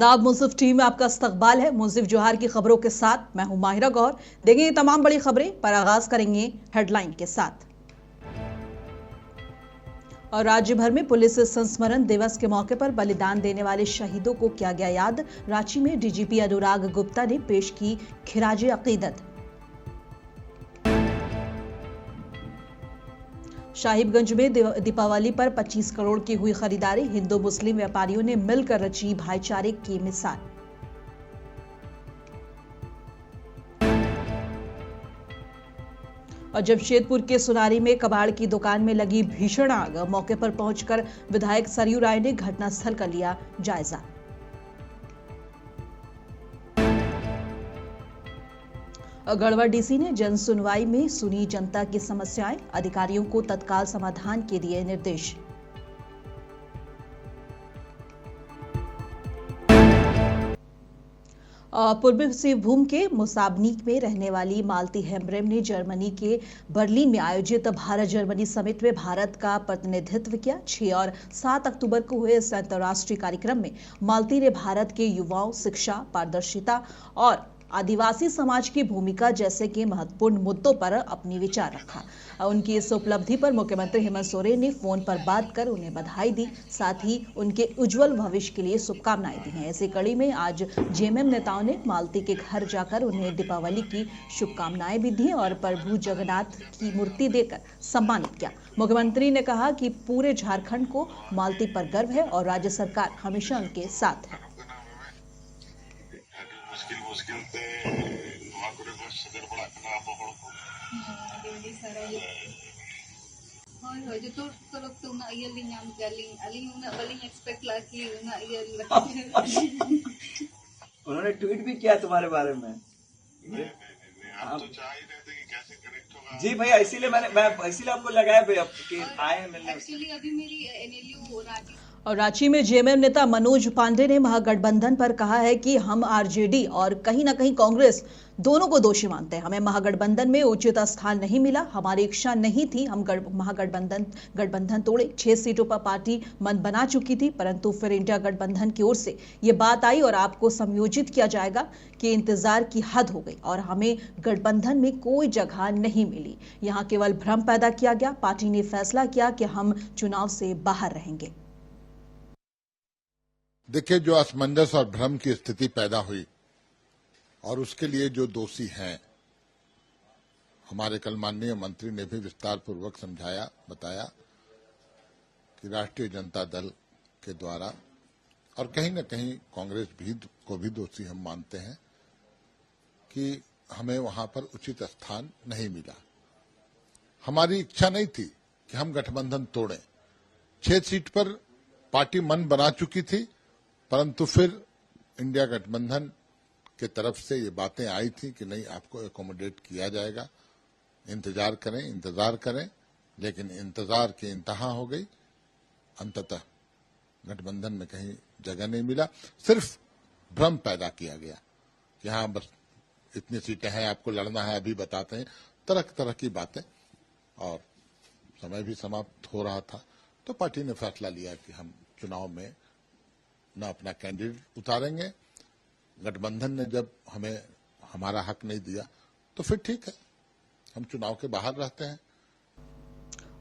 आदाब मुंसिफ टीम में आपका इस्तकबाल है। मुंसिफ जोहार की खबरों के साथ मैं हूं माहिरा गौर। देखेंगे तमाम बड़ी खबरें, पर आगाज करेंगे हेडलाइन के साथ। और राज्य भर में पुलिस संस्मरण दिवस के मौके पर बलिदान देने वाले शहीदों को किया गया याद। रांची में डीजीपी अनुराग गुप्ता ने पेश की खिराजे अकीदत। साहिबगंज में दीपावली पर 25 करोड़ की हुई खरीदारी। हिंदू मुस्लिम व्यापारियों ने मिलकर रची भाईचारे की मिसाल। और जमशेदपुर के सुनारी में कबाड़ की दुकान में लगी भीषण आग। मौके पर पहुंचकर विधायक सरयू राय ने घटनास्थल का लिया जायजा। गढ़वा डीसी ने जन सुनवाई में सुनी जनता की समस्याएं। अधिकारियों को तत्काल समाधान के दिए निर्देश। पूर्वी सिंहभूम के मुसाबनीक में रहने वाली मालती हेम्ब्रेम ने जर्मनी के बर्लिन में आयोजित भारत जर्मनी समिट में भारत का प्रतिनिधित्व किया। 6 और 7 अक्टूबर को हुए इस अंतर्राष्ट्रीय कार्यक्रम में मालती ने भारत के युवाओं, शिक्षा, पारदर्शिता और आदिवासी समाज की भूमिका जैसे कि महत्वपूर्ण मुद्दों पर अपनी विचार रखा। उनकी इस उपलब्धि पर मुख्यमंत्री हेमंत सोरेन ने फोन पर बात कर उन्हें बधाई दी, साथ ही उनके उज्जवल भविष्य के लिए शुभकामनाएं दी हैं। इसी कड़ी में आज जेएमएम नेताओं ने मालती के घर जाकर उन्हें दीपावली की शुभकामनाएं भी दी और प्रभु जगन्नाथ की मूर्ति देकर सम्मानित किया। मुख्यमंत्री ने कहा कि पूरे झारखंड को मालती पर गर्व है और राज्य सरकार हमेशा उनके साथ है। उन्होंने ट्वीट भी किया तुम्हारे बारे में। आप तो चाह ही रहे थे कि कैसे कनेक्ट होगा। जी भैया, इसीलिए मैं इसीलिए आपको लगाया भैया कि आए मिलने। एक्चुअली अभी मेरी एनएलयू हो रहा है। और रांची में जेएमएम नेता मनोज पांडे ने महागठबंधन पर कहा है कि हम आरजेडी और कहीं ना कहीं कांग्रेस दोनों को दोषी मानते हैं। हमें महागठबंधन में उचित स्थान नहीं मिला, हमारी इच्छा नहीं थी। हम गठबंधन तोड़े। 6 सीटों पर पार्टी मन बना चुकी थी, परंतु फिर इंडिया गठबंधन की ओर से ये बात आई और आपको समयोजित किया जाएगा कि इंतजार की हद हो गई और हमें गठबंधन में कोई जगह नहीं मिली। यहाँ केवल भ्रम पैदा किया गया। पार्टी ने फैसला किया कि हम चुनाव से बाहर रहेंगे। देखिए, जो असमंजस और भ्रम की स्थिति पैदा हुई और उसके लिए जो दोषी हैं, हमारे कल माननीय मंत्री ने भी विस्तार पूर्वक समझाया, बताया कि राष्ट्रीय जनता दल के द्वारा और कहीं न कहीं कांग्रेस को भी दोषी हम मानते हैं कि हमें वहां पर उचित स्थान नहीं मिला। हमारी इच्छा नहीं थी कि हम गठबंधन तोड़ें। 6 सीट पर पार्टी मन बना चुकी थी, परंतु फिर इंडिया गठबंधन के तरफ से ये बातें आई थी कि नहीं, आपको एकोमोडेट किया जाएगा, इंतजार करें। लेकिन इंतजार की इंतहा हो गई। अंततः गठबंधन में कहीं जगह नहीं मिला। सिर्फ भ्रम पैदा किया गया कि हाँ, बस इतनी सीटें हैं, आपको लड़ना है, अभी बताते हैं, तरह की बातें। और समय भी समाप्त हो रहा था, तो पार्टी ने फैसला लिया कि हम चुनाव में न अपना कैंडिडेट उतारेंगे। गठबंधन ने जब हमें हमारा हक नहीं दिया तो फिर ठीक है, हम चुनाव के बाहर रहते हैं।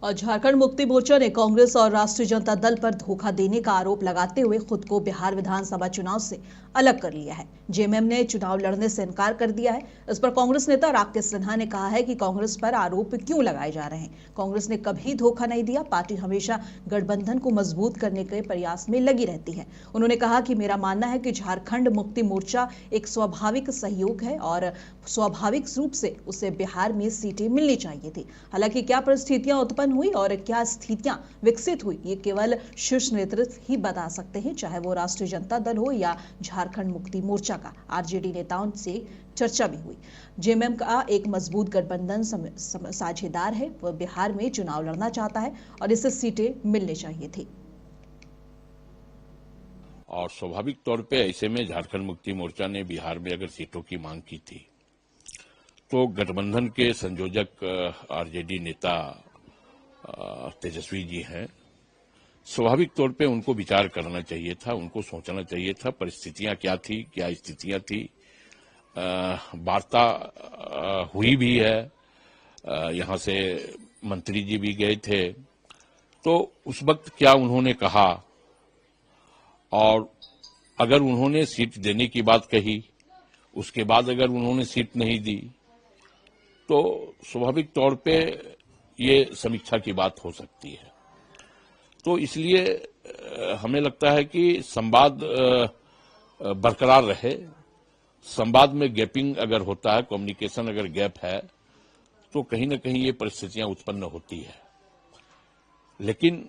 और झारखंड मुक्ति मोर्चा ने कांग्रेस और राष्ट्रीय जनता दल पर धोखा देने का आरोप लगाते हुए खुद को बिहार विधानसभा चुनाव से अलग कर लिया है। जेएमएम ने चुनाव लड़ने से इनकार कर दिया है। इस पर कांग्रेस नेता राकेश सिन्हा ने कहा है कि कांग्रेस पर आरोप क्यों लगाए जा रहे हैं। कांग्रेस ने कभी धोखा नहीं दिया। पार्टी हमेशा गठबंधन को मजबूत करने के प्रयास में लगी रहती है। उन्होंने कहा कि मेरा मानना है कि झारखंड मुक्ति मोर्चा एक स्वाभाविक सहयोग है और स्वाभाविक रूप से उसे बिहार में सीटें मिलनी चाहिए थी। हालांकि क्या परिस्थितियां उत्पन्न हुई और क्या स्थितियां विकसित हुई, ये केवल शीर्ष नेतृत्व ही बता सकते हैं, चाहे वो राष्ट्रीय जनता दल हो या झारखंड मुक्ति मोर्चा का। आरजेडी नेताओं से चर्चा भी हुई। जेएमएम का एक मजबूत गठबंधन साझेदार है, वह बिहार में चुनाव लड़ना चाहता है और इसे सीटें मिलनी चाहिए थी। और स्वाभाविक तौर पे ऐसे में झारखंड मुक्ति मोर्चा ने बिहार में अगर सीटों की मांग की थी तो गठबंधन के संयोजक आरजेडी नेता तेजस्वी जी हैं, स्वाभाविक तौर पे उनको विचार करना चाहिए था, उनको सोचना चाहिए था परिस्थितियां क्या थी, क्या स्थितियां थी। वार्ता हुई भी है, यहां से मंत्री जी भी गए थे, तो उस वक्त क्या उन्होंने कहा और अगर उन्होंने सीट देने की बात कही, उसके बाद अगर उन्होंने सीट नहीं दी, तो स्वाभाविक तौर पे ये समीक्षा की बात हो सकती है। तो इसलिए हमें लगता है कि संवाद बरकरार रहे। संवाद में गैपिंग अगर होता है, कम्युनिकेशन अगर गैप है, तो कहीं ना कहीं ये परिस्थितियां उत्पन्न होती है। लेकिन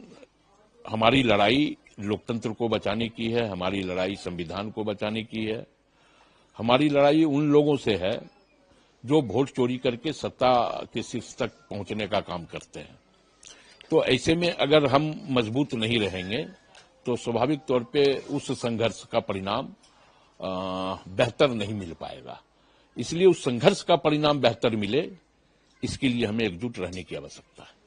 हमारी लड़ाई लोकतंत्र को बचाने की है, हमारी लड़ाई संविधान को बचाने की है, हमारी लड़ाई उन लोगों से है जो वोट चोरी करके सत्ता के शीर्ष तक पहुंचने का काम करते हैं। तो ऐसे में अगर हम मजबूत नहीं रहेंगे तो स्वाभाविक तौर पे उस संघर्ष का परिणाम बेहतर नहीं मिल पाएगा। इसलिए उस संघर्ष का परिणाम बेहतर मिले, इसके लिए हमें एकजुट रहने की आवश्यकता है।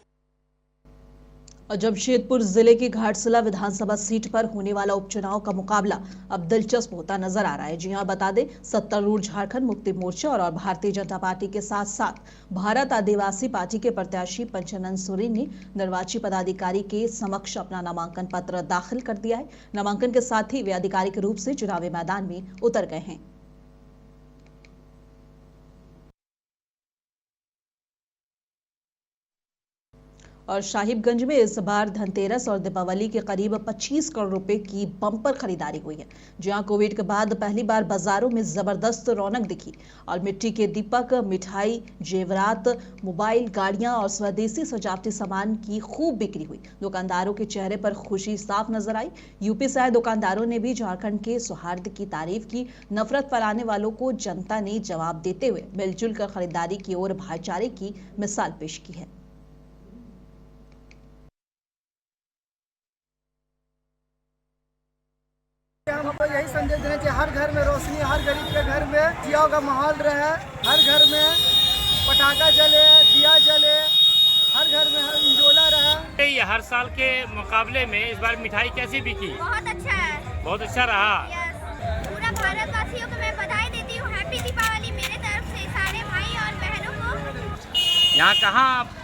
और जमशेदपुर जिले की घाटशिला विधानसभा सीट पर होने वाला उपचुनाव का मुकाबला अब दिलचस्प होता नजर आ रहा है। जी हां, बता दें, सत्तारूढ़ झारखंड मुक्ति मोर्चा और भारतीय जनता पार्टी के साथ साथ भारत आदिवासी पार्टी के प्रत्याशी पंचानन सोरेन ने निर्वाची पदाधिकारी के समक्ष अपना नामांकन पत्र दाखिल कर दिया है। नामांकन के साथ ही वे आधिकारिक रूप से चुनावी मैदान में उतर गए हैं। और साहिबगंज में इस बार धनतेरस और दीपावली के करीब 25 करोड़ रुपए की बम्पर खरीदारी हुई है। जहां कोविड के बाद पहली बार बाजारों में जबरदस्त रौनक दिखी और मिट्टी के दीपक, मिठाई, जेवरात, मोबाइल, गाड़ियां और स्वदेशी सजावटी सामान की खूब बिक्री हुई। दुकानदारों के चेहरे पर खुशी साफ नजर आई। यूपी से आए दुकानदारों ने भी झारखंड के सौहार्द की तारीफ की। नफरत फैलाने वालों को जनता ने जवाब देते हुए मिलजुल कर खरीदारी की ओर भाईचारे की मिसाल पेश की है। हम आपको यही संदेश दें कि हर घर में रोशनी, हर गरीब के घर में दिया का माहौल रहे, हर घर में पटाखा जले, दिया जले, हर घर में हर उजाला रहे। ये हर साल के मुकाबले में इस बार मिठाई कैसी बिकी? बहुत अच्छा है। बहुत अच्छा रहा। पूरा भारतवासियों को मैं बधाई देती हूँ। हैप्पी दीपावली मेरे तरफ से सारे भाई और बहनों को। यहाँ कहाँ आप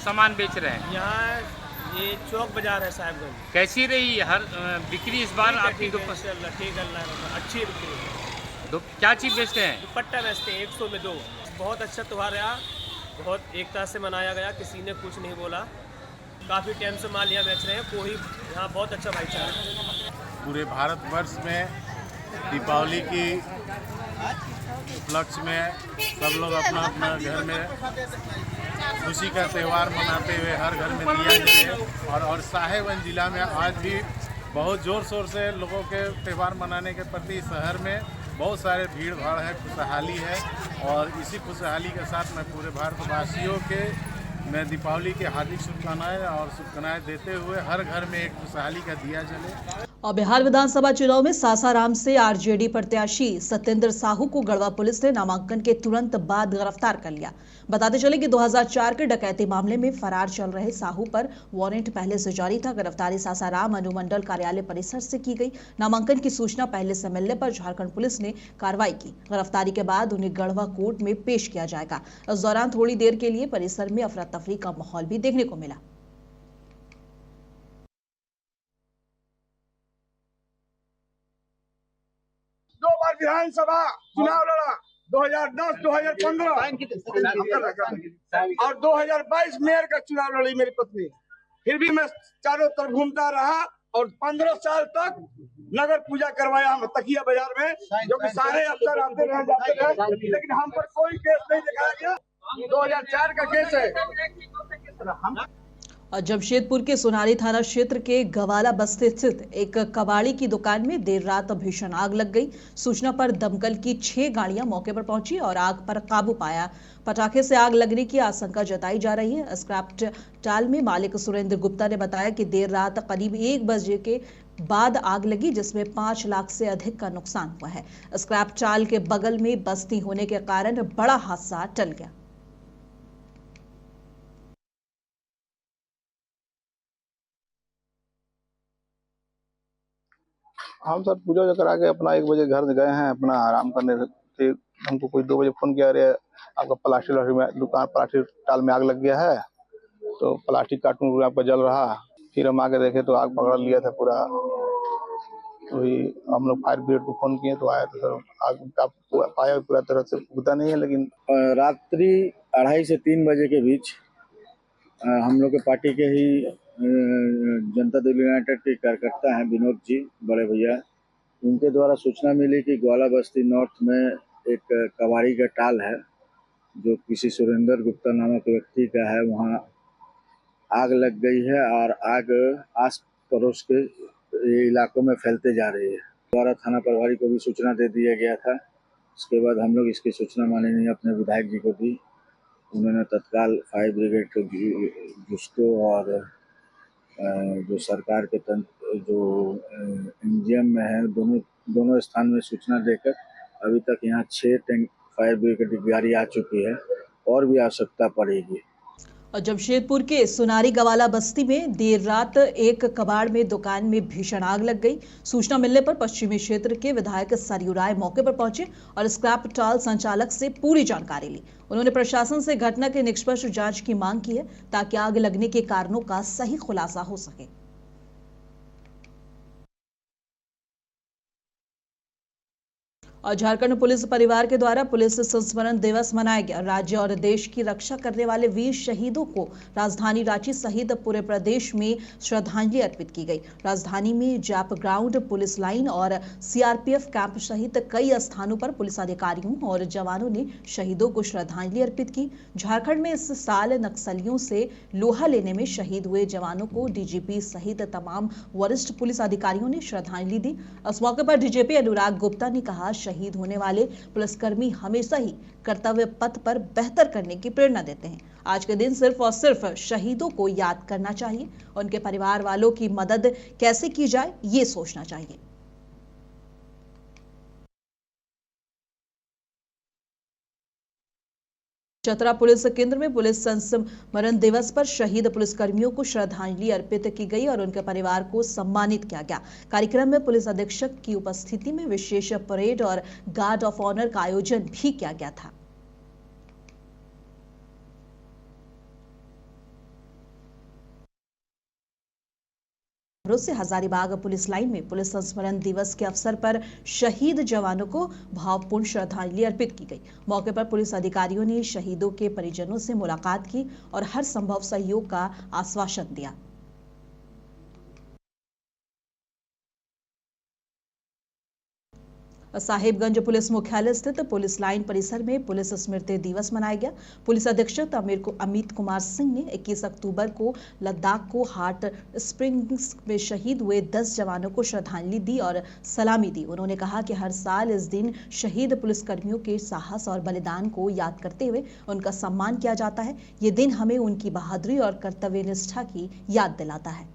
सामान बेच रहे हैं? यहाँ ये चौक बाजार है साहिबगंज। कैसी रही हर बिक्री इस बार आपकी दुकान? ठीक अल्लाह अच्छी बिक्री है। क्या चीज़ बेचते हैं? दुपट्टा बेचते हैं 100 में 2। बहुत अच्छा त्यौहार रहा, बहुत एकता से मनाया गया, किसी ने कुछ नहीं बोला। काफ़ी टाइम से माल यहाँ बेच रहे हैं, कोई यहाँ बहुत अच्छा भाईचारा है। पूरे भारतवर्ष में दीपावली की उपलक्ष्य में सब लोग अपना अपना घर में खुशी का त्यौहार मनाते हुए हर घर में दिया जले और साहेबगंज जिला में आज भी बहुत ज़ोर शोर से लोगों के त्यौहार मनाने के प्रति शहर में बहुत सारे भीड़ भाड़ है, खुशहाली है। और इसी खुशहाली के साथ मैं पूरे भारतवासियों के मैं दीपावली के हार्दिक शुभकामनाएं देते हुए हर घर में एक खुशहाली का दिया जले। और बिहार विधानसभा चुनाव में सासाराम से आरजेडी प्रत्याशी सत्येंद्र साहू को गढ़वा पुलिस ने नामांकन के तुरंत बाद गिरफ्तार कर लिया। बताते चले कि 2004 के डकैती मामले में फरार चल रहे साहू पर वारंट पहले से जारी था। गिरफ्तारी सासाराम अनुमंडल कार्यालय परिसर से की गई। नामांकन की सूचना पहले से मिलने पर झारखंड पुलिस ने कार्रवाई की। गिरफ्तारी के बाद उन्हें गढ़वा कोर्ट में पेश किया जाएगा। इस दौरान थोड़ी देर के लिए परिसर में अफरा तफरी का माहौल भी देखने को मिला। दो बार विधानसभा चुनाव लड़ा, 2010, 2015 और 2022 मेयर का चुनाव लड़ी मेरी पत्नी। फिर भी मैं चारों तरफ घूमता रहा और 15 साल तक नगर पूजा करवाया हम तकिया बाजार में, जो कि सारे अफसर आते रहे जाते रहे, लेकिन हम पर कोई केस नहीं दिखाया गया। 2004 का केस है। और जमशेदपुर के सोनारी थाना क्षेत्र के गवाला बस्ती स्थित एक कबाड़ी की दुकान में देर रात भीषण आग लग गई। सूचना पर दमकल की 6 गाड़ियां मौके पर पहुंची और आग पर काबू पाया। पटाखे से आग लगने की आशंका जताई जा रही है। स्क्रैप टाल में मालिक सुरेंद्र गुप्ता ने बताया कि देर रात करीब 1 बजे के बाद आग लगी, जिसमें 5 लाख से अधिक का नुकसान हुआ है। स्क्रैप टाल के बगल में बस्ती होने के कारण बड़ा हादसा टल गया। हम सर पूजा वूजा करा के अपना 1 बजे घर गए हैं, अपना आराम करने थे। हमको कोई 2 बजे फोन किया, अरे आपका प्लास्टिक में दुकान प्लास्टिक टाल में आग लग गया है, तो प्लास्टिक कार्टून आपका जल रहा। फिर हम आके देखे तो आग पकड़ लिया था पूरा। वही हम लोग फायर ब्रिगेड को फोन किए तो आया, तो सर आग का पाया पूरा तरह से होता नहीं है। लेकिन रात्रि 2:30 से 3 बजे के बीच हम लोग के पार्टी के ही जनता दल यूनाइटेड के कार्यकर्ता हैं विनोद जी, बड़े भैया, उनके द्वारा सूचना मिली कि ग्वाला बस्ती नॉर्थ में एक कबाड़ी का टाल है जो किसी सुरेंद्र गुप्ता नामक व्यक्ति का है, वहाँ आग लग गई है और आग आस पड़ोस के इलाकों में फैलते जा रही है। द्वारा थाना प्रभारी को भी सूचना दे दिया गया था। उसके बाद हम लोग इसकी सूचना माननीय अपने विधायक जी को दी। उन्होंने तत्काल फायर ब्रिगेड को जिसको और जो सरकार के जो एमजीएम में है दोनों स्थान में सूचना देकर अभी तक यहाँ 6 टैंक फायर ब्रिगेड की गाड़ी आ चुकी है और भी आवश्यकता पड़ेगी। और जमशेदपुर के सुनारी गवाला बस्ती में देर रात एक कबाड़ में दुकान में भीषण आग लग गई। सूचना मिलने पर पश्चिमी क्षेत्र के विधायक सरयू राय मौके पर पहुंचे और स्क्रैप टाल संचालक से पूरी जानकारी ली। उन्होंने प्रशासन से घटना की निष्पक्ष जांच की मांग की है ताकि आग लगने के कारणों का सही खुलासा हो सके। और झारखंड पुलिस परिवार के द्वारा पुलिस संस्मरण दिवस मनाया गया। राज्य और देश की रक्षा करने वाले वीर शहीदों को राजधानी रांची सहित पूरे प्रदेश में श्रद्धांजलि अर्पित की गई। राजधानी में जैप ग्राउंड, पुलिस लाइन और सीआरपीएफ कैंप सहित कई स्थानों पर पुलिस अधिकारियों और जवानों ने शहीदों को श्रद्धांजलि अर्पित की। झारखंड में इस साल नक्सलियों से लोहा लेने में शहीद हुए जवानों को डीजीपी सहित तमाम वरिष्ठ पुलिस अधिकारियों ने श्रद्धांजलि दी। इस मौके पर डीजीपी अनुराग गुप्ता ने कहा, शहीद होने वाले पुलिसकर्मी हमेशा ही कर्तव्य पथ पर बेहतर करने की प्रेरणा देते हैं। आज के दिन सिर्फ और सिर्फ शहीदों को याद करना चाहिए, उनके परिवार वालों की मदद कैसे की जाए ये सोचना चाहिए। चतरा पुलिस केंद्र में पुलिस संस्मरण दिवस पर शहीद पुलिसकर्मियों को श्रद्धांजलि अर्पित की गई और उनके परिवार को सम्मानित किया गया। कार्यक्रम में पुलिस अधीक्षक की उपस्थिति में विशेष परेड और गार्ड ऑफ ऑनर का आयोजन भी किया गया था। से हजारीबाग पुलिस लाइन में पुलिस संस्मरण दिवस के अवसर पर शहीद जवानों को भावपूर्ण श्रद्धांजलि अर्पित की गई। मौके पर पुलिस अधिकारियों ने शहीदों के परिजनों से मुलाकात की और हर संभव सहयोग का आश्वासन दिया। साहिबगंज पुलिस मुख्यालय स्थित पुलिस लाइन परिसर में पुलिस स्मृति दिवस मनाया गया। पुलिस अधीक्षक अमित कुमार सिंह ने 21 अक्टूबर को लद्दाख को हॉट स्प्रिंग्स में शहीद हुए 10 जवानों को श्रद्धांजलि दी और सलामी दी। उन्होंने कहा कि हर साल इस दिन शहीद पुलिसकर्मियों के साहस और बलिदान को याद करते हुए उनका सम्मान किया जाता है। ये दिन हमें उनकी बहादुरी और कर्तव्य निष्ठा की याद दिलाता है।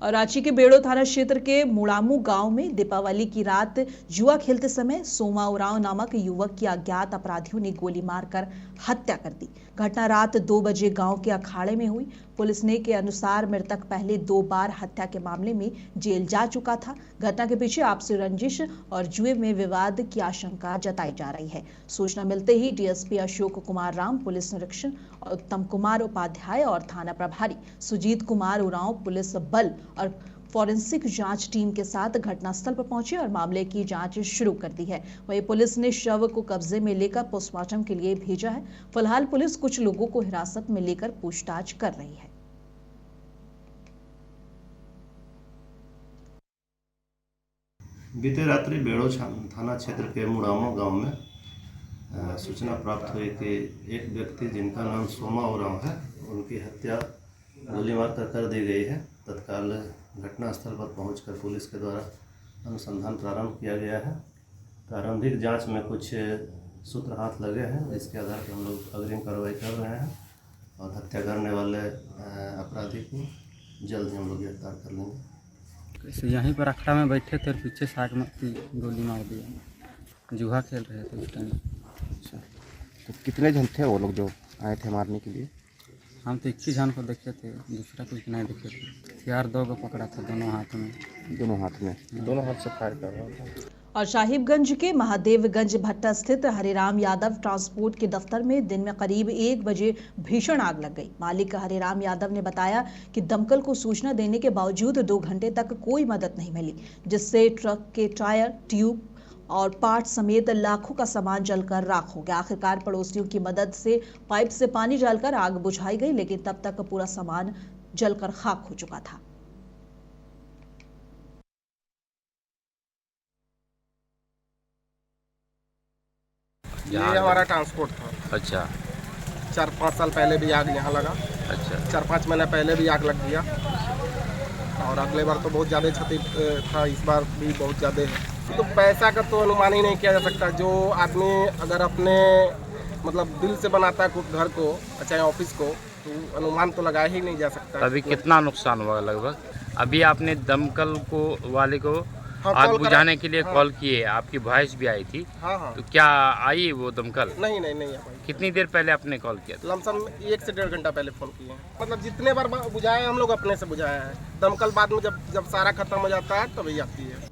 और रांची के बेड़ो थाना क्षेत्र के मुड़ामू गांव में दीपावली की रात जुआ खेलते समय सोमा उरांव नामक युवक की अज्ञात अपराधियों ने गोली मारकर हत्या कर दी। घटना रात 2 बजे गांव के अखाड़े में हुई। पुलिस ने के अनुसार मृतक पहले 2 बार हत्या के मामले में जेल जा चुका था। घटना के पीछे आपसी रंजिश और जुए में विवाद की आशंका जताई जा रही है। सूचना मिलते ही डीएसपी अशोक कुमार राम, पुलिस निरीक्षक उत्तम कुमार उपाध्याय और थाना प्रभारी सुजीत कुमार उरांव पुलिस बल और फॉरेंसिक जांच टीम के साथ घटनास्थल पर पहुंचे और मामले की जांच शुरू कर दी है। वहीं पुलिस ने शव को कब्जे में लेकर पोस्टमार्टम के लिए भेजा है। फिलहाल पुलिस कुछ लोगों को हिरासत में लेकर पूछताछ कर रही है। बीते रात्रि बेड़ो थाना क्षेत्र के मुड़ामो गांव में सूचना प्राप्त हुई कि एक व्यक्ति जिनका नाम सोमा उरांव है, उनकी हत्या गोली मारकर कर दी गई है। तत्काल घटनास्थल पर पहुंचकर पुलिस के द्वारा अनुसंधान प्रारंभ किया गया है। प्रारंभिक जांच में कुछ सूत्र हाथ लगे हैं, जिसके आधार पर हम लोग अग्रिम कार्रवाई कर रहे हैं और हत्या करने वाले अपराधी को जल्द ही हम लोग गिरफ्तार कर लेंगे। यहीं पर अखड़ा में बैठे थे और पीछे से आग में गोली मार दिया। जुआ खेल रहे थे उस टाइम। अच्छा, तो कितने जन थे वो लोग जो आए थे मारने के लिए? हम तो 21 जन को देखे थे, दूसरा कुछ नहीं देखे थे। हथियार 2 को पकड़ा था, दोनों हाथ में दोनों हाथ से फायर कर रहा था। और साहिबगंज के महादेवगंज भट्टा स्थित हरिराम यादव ट्रांसपोर्ट के दफ्तर में दिन में करीब 1 बजे भीषण आग लग गई। मालिक हरिराम यादव ने बताया कि दमकल को सूचना देने के बावजूद 2 घंटे तक कोई मदद नहीं मिली, जिससे ट्रक के टायर, ट्यूब और पार्ट समेत लाखों का सामान जलकर राख हो गया। आखिरकार पड़ोसियों की मदद से पाइप से पानी डालकर आग बुझाई गई, लेकिन तब तक पूरा सामान जलकर खाक हो चुका था। ये हमारा ट्रांसपोर्ट था। अच्छा। 4-5 साल पहले भी आग यहाँ लगा। अच्छा। 4-5 महीने पहले भी आग लग गया और अगले बार तो बहुत ज़्यादा क्षति था, इस बार भी बहुत ज़्यादा है। तो पैसा का तो अनुमान ही नहीं किया जा सकता। जो आदमी अगर अपने मतलब दिल से बनाता है कुछ घर को चाहे ऑफिस को, तो अनुमान तो लगाया ही नहीं जा सकता। अभी कितना नुकसान हुआ लगभग? अभी आपने दमकल को वाले को आग बुझाने के लिए कॉल किए, आपकी वॉइस भी आई थी। हाँ। तो क्या आई वो दमकल? नहीं आ पाई। कितनी देर पहले आपने कॉल किया था? लमसम 1 से 1.5 घंटा पहले फोन किए। मतलब जितने बार बुझाया हम लोग अपने से बुझाया है। दमकल बाद में जब सारा खत्म हो जाता है तभी आती है।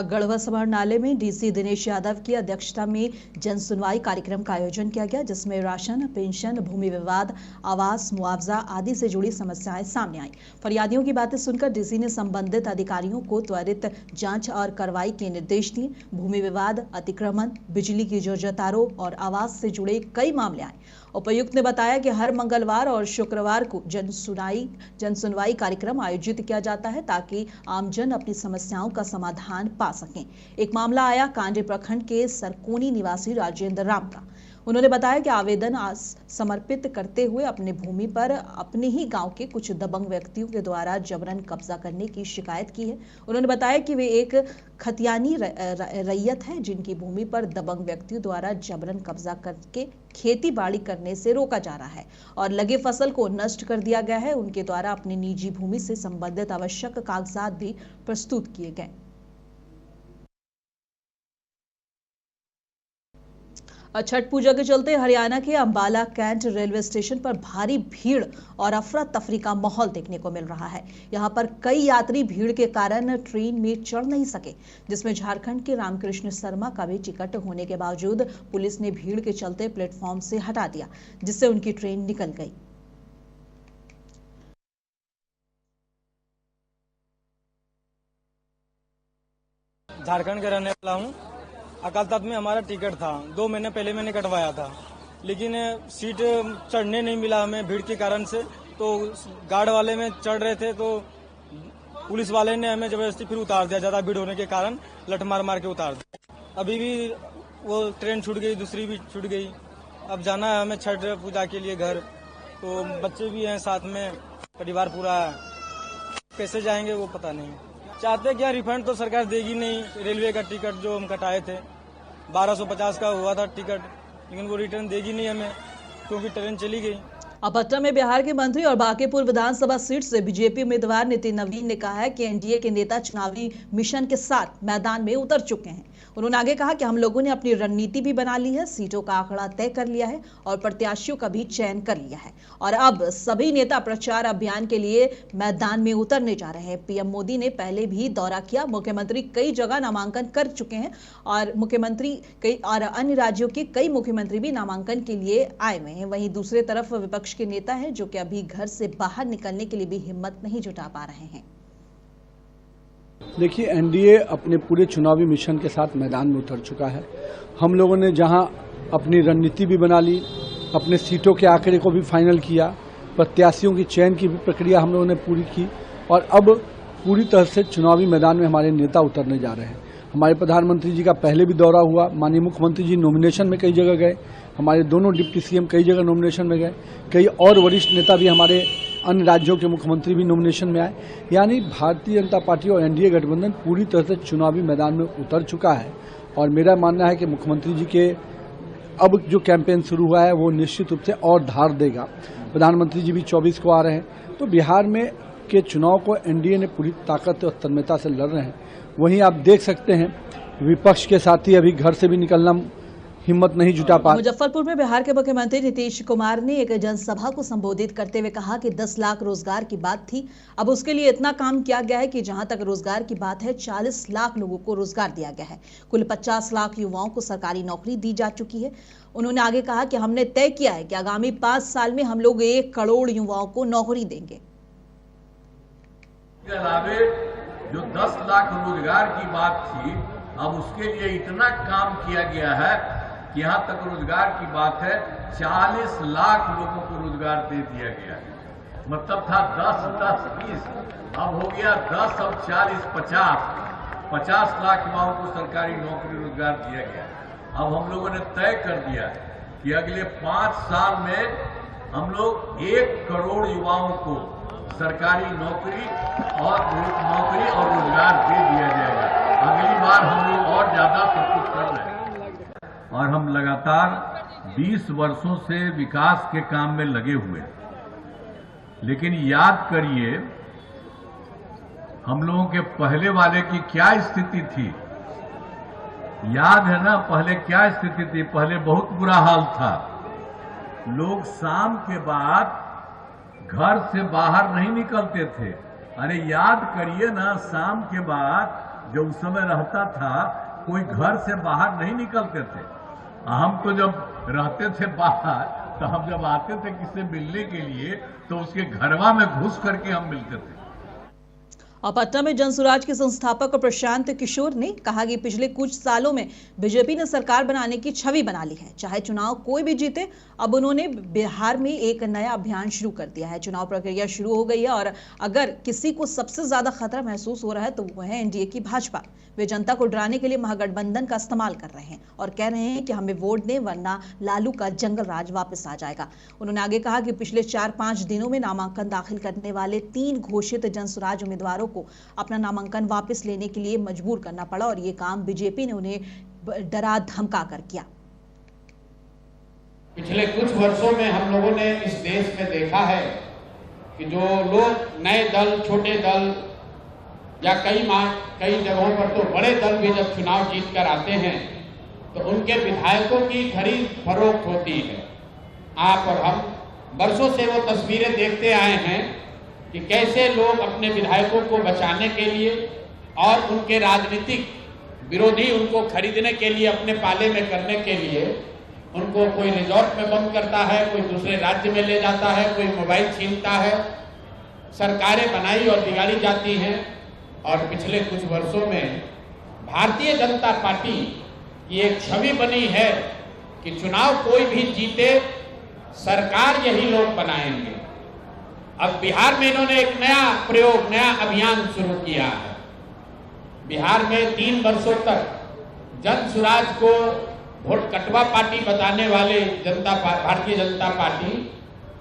गढ़वा समाहरणालय में डीसी दिनेश यादव की अध्यक्षता में जन सुनवाई कार्यक्रम का आयोजन किया गया, जिसमें राशन, पेंशन, भूमि विवाद, आवास, मुआवजा आदि से जुड़ी समस्याएं सामने आई। फरियादियों की बातें सुनकर डीसी ने संबंधित अधिकारियों को त्वरित जांच और कार्रवाई के निर्देश दिए। भूमि विवाद, अतिक्रमण, बिजली की जर्जर तारों और आवास से जुड़े कई मामले आए। उपायुक्त ने बताया कि हर मंगलवार और शुक्रवार को जन सुनवाई कार्यक्रम आयोजित किया जाता है, ताकि आमजन अपनी समस्याओं का समाधान पा सकें। एक मामला आया कांडी प्रखंड के सरकोनी निवासी राजेंद्र राम का। उन्होंने बताया कि आवेदन समर्पित करते हुए अपने भूमि पर अपने ही गांव के कुछ दबंग व्यक्तियों के द्वारा जबरन कब्जा करने की शिकायत की है। उन्होंने बताया कि वे एक खतियानी रैयत है, जिनकी भूमि पर दबंग व्यक्तियों द्वारा जबरन कब्जा करके खेती बाड़ी करने से रोका जा रहा है और लगे फसल को नष्ट कर दिया गया है। उनके द्वारा अपनी निजी भूमि से संबंधित आवश्यक कागजात भी प्रस्तुत किए गए। छठ पूजा के चलते हरियाणा के अंबाला कैंट रेलवे स्टेशन पर भारी भीड़ और अफरा तफरी का माहौल देखने को मिल रहा है। यहां पर कई यात्री भीड़ के कारण ट्रेन में चढ़ नहीं सके, जिसमें झारखंड के रामकृष्ण शर्मा का भी टिकट होने के बावजूद पुलिस ने भीड़ के चलते प्लेटफॉर्म से हटा दिया, जिससे उनकी ट्रेन निकल गई। झारखंड का रहने वाला हूँ। अकाल तख्त में हमारा टिकट था, 2 महीने पहले मैंने कटवाया था, लेकिन सीट चढ़ने नहीं मिला हमें भीड़ के कारण से। तो गार्ड वाले में चढ़ रहे थे तो पुलिस वाले ने हमें जबरदस्ती फिर उतार दिया, ज्यादा भीड़ होने के कारण लठ मार के उतार दिया। अभी भी वो ट्रेन छूट गई, दूसरी भी छूट गई। अब जाना है हमें छठ पूजा के लिए घर, तो बच्चे भी हैं साथ में, परिवार पूरा है, कैसे जाएंगे वो पता नहीं। चाहते क्या, रिफंड तो सरकार देगी नहीं। रेलवे का टिकट जो हम कटाए थे 1250 का हुआ था टिकट, लेकिन वो रिटर्न देगी नहीं हमें, क्योंकि ट्रेन चली गई। पटना में बिहार के मंत्री और बांकीपुर विधानसभा सीट से बीजेपी उम्मीदवार नितिन नवीन ने कहा है कि एनडीए के नेता चुनावी मिशन के साथ मैदान में उतर चुके हैं। उन्होंने आगे कहा कि हम लोगों ने अपनी रणनीति भी बना ली है, सीटों का आंकड़ा तय कर लिया है और प्रत्याशियों का भी चयन कर लिया है, और अब सभी नेता प्रचार अभियान के लिए मैदान में उतरने जा रहे हैं। पीएम मोदी ने पहले भी दौरा किया, मुख्यमंत्री कई जगह नामांकन कर चुके हैं और अन्य राज्यों के कई मुख्यमंत्री भी नामांकन के लिए आए हुए हैं। वहीं दूसरी तरफ विपक्ष के नेता हैं जो कि अभी घर से बाहर निकलने के लिए भी हिम्मत नहीं जुटा पा रहे हैं। देखिए, एनडीए अपने पूरे चुनावी मिशन के साथ मैदान में उतर चुका है। हम लोगों ने जहां अपनी रणनीति भी बना ली, अपने सीटों के आंकड़े को भी फाइनल किया, प्रत्याशियों की चयन की भी प्रक्रिया हम लोगों ने पूरी की, और अब पूरी तरह से चुनावी मैदान में हमारे नेता उतरने जा रहे हैं। हमारे प्रधानमंत्री जी का पहले भी दौरा हुआ, माननीय मुख्यमंत्री जी नॉमिनेशन में कई जगह गए, हमारे दोनों डिप्टी सीएम कई जगह नॉमिनेशन में गए, कई और वरिष्ठ नेता भी हमारे अन्य राज्यों के मुख्यमंत्री भी नॉमिनेशन में आए। यानी भारतीय जनता पार्टी और एनडीए गठबंधन पूरी तरह से चुनावी मैदान में उतर चुका है, और मेरा मानना है कि मुख्यमंत्री जी के अब जो कैंपेन शुरू हुआ है वो निश्चित रूप से और धार देगा। प्रधानमंत्री जी भी 24 को आ रहे हैं, तो बिहार में के चुनाव को एनडीए ने पूरी ताकत और तन्मयता से लड़ रहे हैं। वहीं आप देख सकते हैं विपक्ष के साथी अभी घर से भी निकलना हिम्मत नहीं जुटा पा। मुजफ्फरपुर में बिहार के मुख्यमंत्री नीतीश कुमार ने एक जनसभा को संबोधित करते हुए कहा कि 10 लाख रोजगार की बात थी, अब उसके लिए इतना काम किया गया है कि जहां तक रोजगार की बात है 40 लाख लोगों को रोजगार दिया गया है। कुल 50 लाख युवाओं को सरकारी नौकरी दी जा चुकी है। उन्होंने आगे कहा कि हमने तय किया है कि आगामी 5 साल में हम लोग 1 करोड़ युवाओं को नौकरी देंगे। इसके अलावे जो 10 लाख रोजगार की बात थी, अब उसके लिए इतना काम किया गया है कि यहाँ तक रोजगार की बात है 40 लाख लोगों को रोजगार दे दिया गया है। मतलब था 10, 10, 20, अब हो गया 10 और 40, 50 लाख युवाओं को सरकारी नौकरी रोजगार दिया गया। अब हम लोगों ने तय कर दिया कि अगले 5 साल में हम लोग 1 करोड़ युवाओं को सरकारी नौकरी और रोजगार दे दिया जाएगा। अगली बार हम लोग और ज्यादा सब कुछ कर रहे हैं और हम लगातार 20 वर्षों से विकास के काम में लगे हुए हैं। लेकिन याद करिए हम लोगों के पहले वाले की क्या स्थिति थी, याद है ना? पहले क्या स्थिति थी? पहले बहुत बुरा हाल था। लोग शाम के बाद घर से बाहर नहीं निकलते थे। अरे याद करिए ना, शाम के बाद जो उस समय रहता था कोई घर से बाहर नहीं निकलते थे। हम तो जब रहते थे बाहर, तो हम जब आते थे किससे मिलने के लिए तो उसके घरवा में घुस करके हम मिलते थे। और पटना में जनसुराज के संस्थापक प्रशांत किशोर ने कहा कि पिछले कुछ सालों में बीजेपी ने सरकार बनाने की छवि बना ली है, चाहे चुनाव कोई भी जीते। अब उन्होंने बिहार में एक नया अभियान शुरू कर दिया है। चुनाव प्रक्रिया शुरू हो गई है और अगर किसी को सबसे ज्यादा खतरा महसूस हो रहा है तो वह है एनडीए की भाजपा। वे जनता को डराने के लिए महागठबंधन का इस्तेमाल कर रहे हैं और कह रहे हैं कि हमें वोट दें वरना लालू का जंगल राज वापस आ जाएगा। उन्होंने आगे कहा कि पिछले 4-5 दिनों में नामांकन दाखिल करने वाले 3 घोषित जनसुराज उम्मीदवारों को अपना नामांकन वापस लेने के लिए मजबूर करना पड़ा और ये काम बीजेपी ने उन्हें डरा धमका कर किया। पिछले कुछ वर्षों में हम लोगों ने इस देश में देखा है कि जो लोग नए दल, छोटे दल या कई जगहों पर तो बड़े दल भी जब चुनाव जीत कर आते हैं तो उनके विधायकों की खरीद फरोख्त होती है। आप और हम वर्षों से वो तस्वीरें देखते आए हैं कि कैसे लोग अपने विधायकों को बचाने के लिए और उनके राजनीतिक विरोधी उनको खरीदने के लिए, अपने पाले में करने के लिए उनको कोई रिजॉर्ट में बंद करता है, कोई दूसरे राज्य में ले जाता है, कोई मोबाइल छीनता है, सरकारें बनाई और बिगाड़ी जाती हैं। और पिछले कुछ वर्षों में भारतीय जनता पार्टी की एक छवि बनी है कि चुनाव कोई भी जीते सरकार यही लोग बनाएंगे। अब बिहार में इन्होंने एक नया प्रयोग, नया अभियान शुरू किया है। बिहार में 3 वर्षों तक जनसुराज को वोट कटवा पार्टी बताने वाले भारतीय जनता पार्टी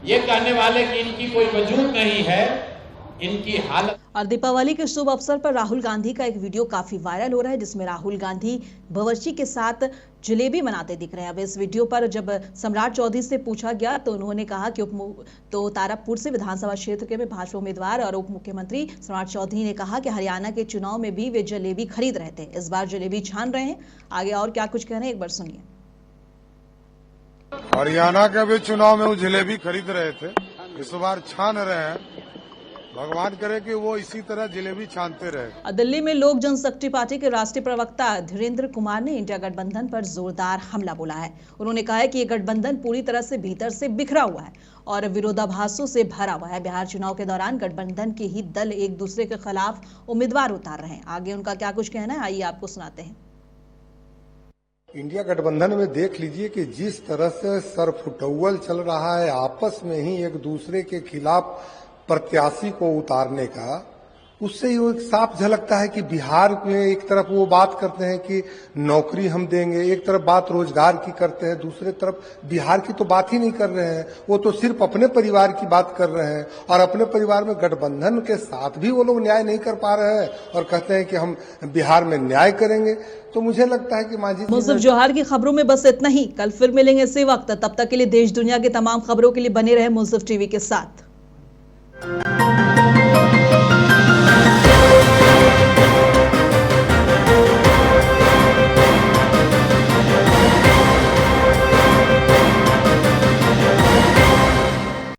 ये कहने वाले कि इनकी कोई वजूद नहीं है, इनकी हालत। और दीपावली के शुभ अवसर पर राहुल गांधी का एक वीडियो काफी वायरल हो रहा है जिसमें राहुल गांधी बावर्ची के साथ जलेबी बनाते दिख रहे हैं। अब इस वीडियो पर जब सम्राट चौधरी से पूछा गया तो उन्होंने कहा कि तारापुर से विधानसभा क्षेत्र के में भाजपा उम्मीदवार और उप मुख्यमंत्री सम्राट चौधरी ने कहा कि हरियाणा के चुनाव में भी वे जलेबी खरीद रहे थे, इस बार जलेबी छान रहे हैं। आगे और क्या कुछ कह रहे हैं एक बार सुनिए। हरियाणा के भी चुनाव में वो जलेबी खरीद रहे थे, इस बार छान रहे हैं। भगवान करे कि वो इसी तरह जलेबी छानते रहे। दिल्ली में लोक जनशक्ति पार्टी के राष्ट्रीय प्रवक्ता धीरेन्द्र कुमार ने इंडिया गठबंधन पर जोरदार हमला बोला है। उन्होंने कहा है कि ये गठबंधन पूरी तरह से भीतर से बिखरा हुआ है और विरोधाभासों से भरा हुआ है। बिहार चुनाव के दौरान गठबंधन के ही दल एक दूसरे के खिलाफ उम्मीदवार उतार रहे हैं। आगे उनका क्या कुछ कहना है आइए आपको सुनाते हैं। इंडिया गठबंधन में देख लीजिए कि जिस तरह से सरफुटौल चल रहा है, आपस में ही एक दूसरे के खिलाफ प्रत्याशी को उतारने का, उससे ही वो एक साफ झलकता है कि बिहार में एक तरफ वो बात करते हैं कि नौकरी हम देंगे, एक तरफ बात रोजगार की करते हैं, दूसरे तरफ बिहार की तो बात ही नहीं कर रहे हैं। वो तो सिर्फ अपने परिवार की बात कर रहे हैं और अपने परिवार में गठबंधन के साथ भी वो लोग न्याय नहीं कर पा रहे हैं और कहते हैं कि हम बिहार में न्याय करेंगे। तो मुझे लगता है कि मांझी मुंसिफ जोहार की खबरों में बस इतना ही। कल फिर मिलेंगे इसी वक्त, तब तक के लिए देश दुनिया की तमाम खबरों के लिए बने रहे मुंसिफ टीवी के साथ।